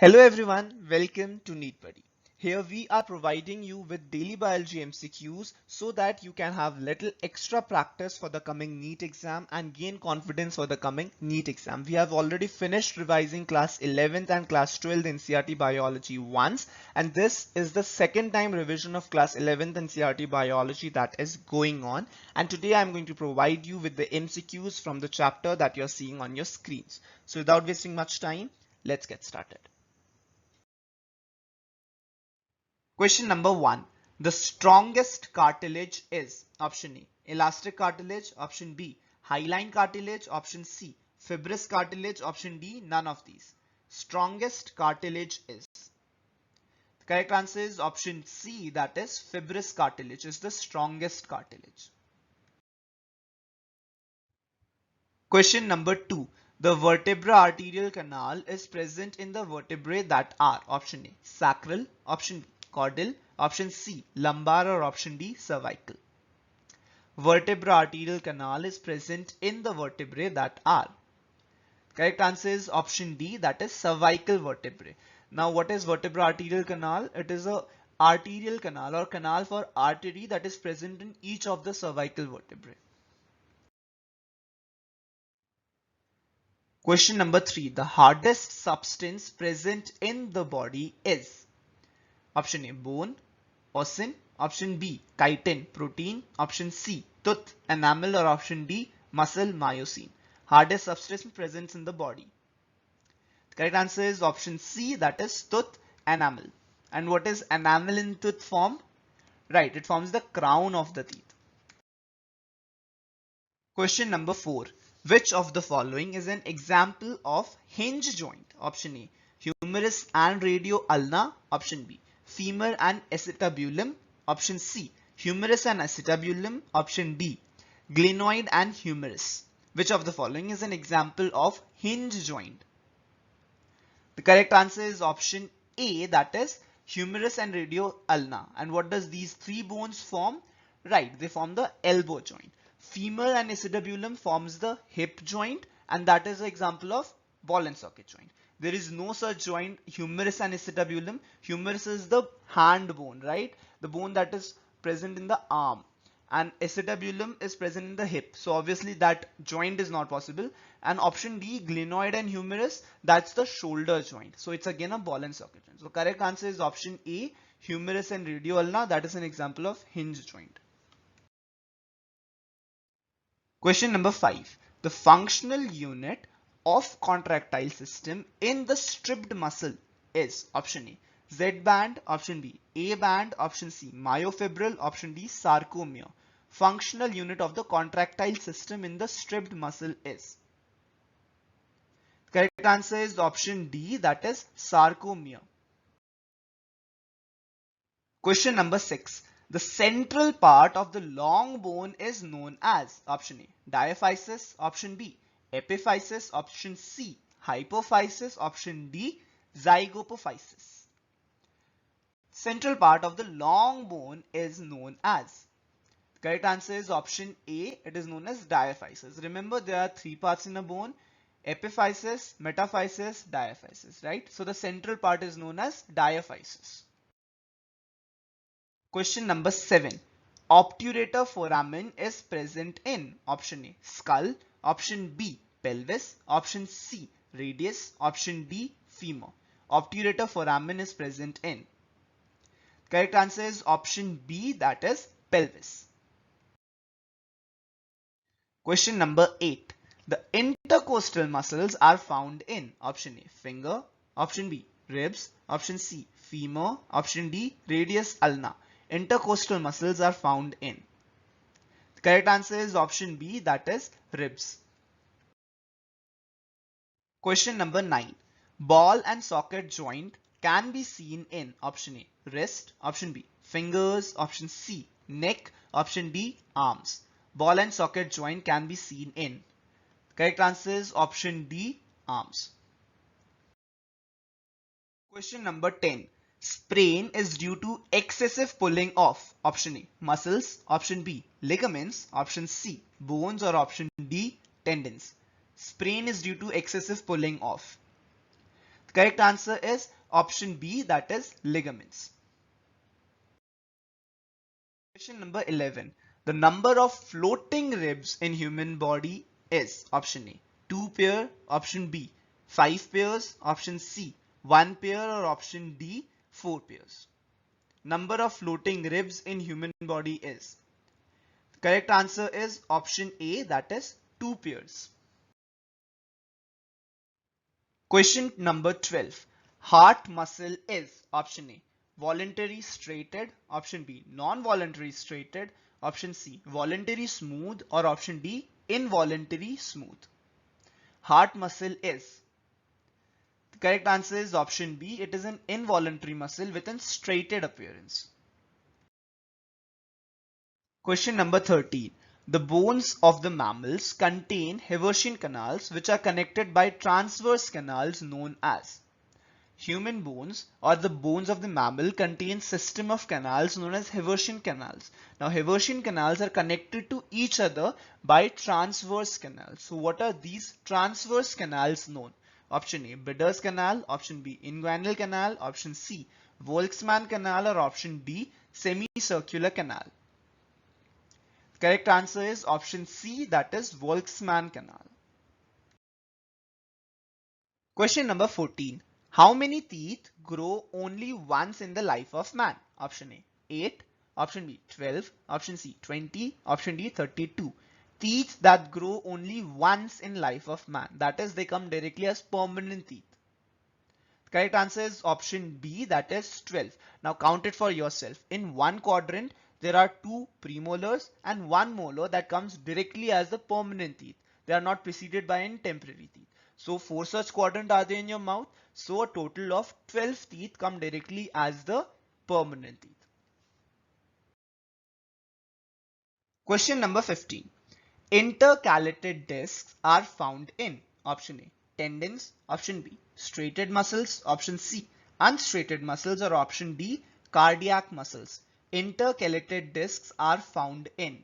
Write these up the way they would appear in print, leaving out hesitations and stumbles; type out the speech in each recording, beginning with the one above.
Hello everyone, welcome to NEET Buddy. Here we are providing you with daily biology MCQs so that you can have little extra practice for the coming NEET exam and gain confidence for the coming NEET exam. We have already finished revising class 11th and class 12th NCERT biology once, and this is the second time revision of class 11th NCERT biology that is going on. And today I'm going to provide you with the MCQs from the chapter that you're seeing on your screens. So without wasting much time, let's get started. Question number 1. The strongest cartilage is option A. Elastic cartilage, option B. Hyaline cartilage, option C. Fibrous cartilage, option D. None of these. Strongest cartilage is. The correct answer is option C, that is fibrous cartilage is the strongest cartilage. Question number 2. The vertebra arterial canal is present in the vertebrae that are option A. Sacral, option B. Caudal, option C. Lumbar, or option D. Cervical. Vertebra arterial canal is present in the vertebrae that are. Correct answer is option D, that is cervical vertebrae. Now what is vertebra arterial canal? It is a arterial canal or canal for artery that is present in each of the cervical vertebrae. Question number 3. The hardest substance present in the body is option A. Bone, ossin, option B. Chitin, protein, option C. Tooth, enamel, or option D. Muscle, myosin. Hardest substance present in the body. The correct answer is option C, that is tooth, enamel. And what is enamel in tooth form? Right, it forms the crown of the teeth. Question number 4. Which of the following is an example of hinge joint? Option A. Humerus and radio ulna. Option B. Femur and acetabulum. Option C. Humerus and acetabulum. Option D. Glenoid and humerus. Which of the following is an example of hinge joint? The correct answer is option A, that is humerus and radio ulna. And what does these three bones form? Right, they form the elbow joint. Femur and acetabulum forms the hip joint, and that is an example of ball and socket joint. There is no such joint, humerus and acetabulum. Humerus is the hand bone, right? The bone that is present in the arm. And acetabulum is present in the hip. So obviously that joint is not possible. And option D, glenoid and humerus, that's the shoulder joint. So it's again a ball and socket joint. So correct answer is option A, humerus and radio ulna. That is an example of hinge joint. Question number 5. The functional unit of contractile system in the stripped muscle is option A. Z band, option B. A band, option C. Myofibril, option D. Sarcomere. Functional unit of the contractile system in the stripped muscle is. Correct answer is option D, that is sarcomere. Question number 6. The central part of the long bone is known as option A. Diaphysis, option B. Epiphysis, option C. Hypophysis, option D. Zygapophysis. Central part of the long bone is known as. Correct answer is option A. It is known as diaphysis. Remember, there are three parts in a bone: epiphysis, metaphysis, diaphysis, right? So the central part is known as diaphysis. Question number 7. Obturator foramen is present in option A. Skull, option B. Pelvis, option C. Radius, option D. Femur. Obturator foramen is present in. Correct answer is option B, that is pelvis. Question number 8. The intercostal muscles are found in option A. Finger, option B. Ribs, option C. Femur, option D. Radius ulna. Intercostal muscles are found in. The correct answer is option B, that is ribs. Question number 9. Ball and socket joint can be seen in option A. Wrist, option B. Fingers, option C. Neck, option D. Arms. Ball and socket joint can be seen in. Correct answer is option D, arms. Question number 10. Sprain is due to excessive pulling of option A. Muscles, option B. Ligaments, option C. Bones, or option D. Tendons. Sprain is due to excessive pulling of. Correct answer is option B, that is ligaments. Question number 11. The number of floating ribs in human body is option A 2 pair, option B 5 pairs, option C 1 pair, or option D 4 pairs. Number of floating ribs in human body is. The correct answer is option A, that is 2 pairs. Question number 12. Heart muscle is option A voluntary straightened, option B non-voluntary straightened, option C voluntary smooth, or option D involuntary smooth. Heart muscle is. The correct answer is option B. It is an involuntary muscle with a straightened appearance. Question number 13. The bones of the mammals contain Haversian canals which are connected by transverse canals known as. Human bones or the bones of the mammal contain system of canals known as Haversian canals. Now Haversian canals are connected to each other by transverse canals. So what are these transverse canals known? Option A Bidder's canal, option B inguinal canal, option C Volkmann canal, or option D semicircular canal. Correct answer is option C, that is Volkmann canal. Question number 14. How many teeth grow only once in the life of man? Option A 8, option B 12, option C 20, option D 32. Teeth that grow only once in life of man, that is they come directly as permanent teeth. Correct answer is option B, that is 12. Now count it for yourself. In one quadrant there are 2 premolars and 1 molar that comes directly as the permanent teeth. They are not preceded by any temporary teeth. So 4 such quadrant are there in your mouth. So a total of 12 teeth come directly as the permanent teeth. Question number 15. Intercalated discs are found in option A tendons, option B straighted muscles, option C unstraighted muscles, or option D cardiac muscles. Intercalated discs are found in.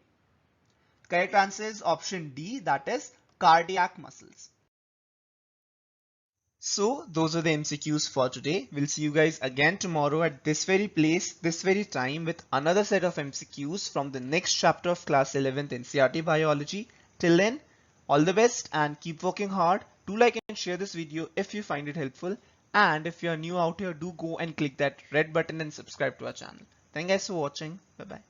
Correct answer is option D, that is cardiac muscles. So those are the MCQs for today. We'll see you guys again tomorrow at this very place, this very time, with another set of MCQs from the next chapter of class 11th NCERT Biology. Till then, all the best and keep working hard. Do like and share this video if you find it helpful. And if you are new out here, do go and click that red button and subscribe to our channel. Thank you guys for watching. Bye bye.